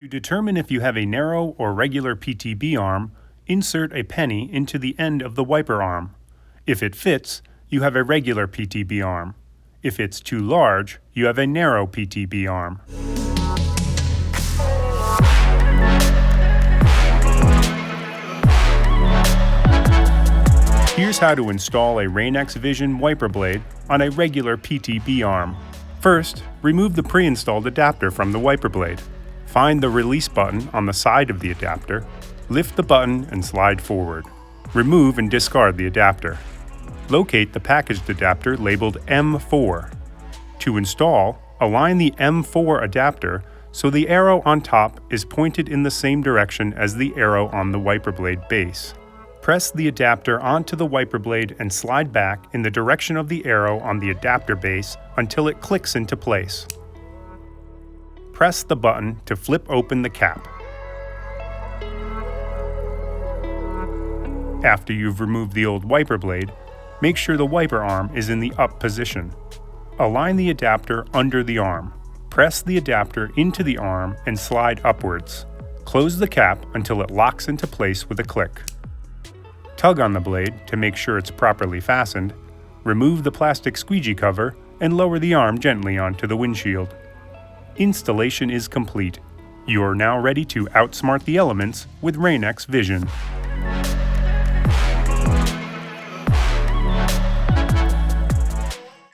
To determine if you have a narrow or regular PTB arm, insert a penny into the end of the wiper arm. If it fits, you have a regular PTB arm. If it's too large, you have a narrow PTB arm. Here's how to install a Rain-X Vision wiper blade on a regular PTB arm. First, remove the pre-installed adapter from the wiper blade. Find the release button on the side of the adapter, lift the button and slide forward. Remove and discard the adapter. Locate the packaged adapter labeled M4. To install, align the M4 adapter so the arrow on top is pointed in the same direction as the arrow on the wiper blade base. Press the adapter onto the wiper blade and slide back in the direction of the arrow on the adapter base until it clicks into place. Press the button to flip open the cap. After you've removed the old wiper blade, make sure the wiper arm is in the up position. Align the adapter under the arm. Press the adapter into the arm and slide upwards. Close the cap until it locks into place with a click. Tug on the blade to make sure it's properly fastened, remove the plastic squeegee cover, and lower the arm gently onto the windshield. Installation is complete. You are now ready to outsmart the elements with Rain-X Vision.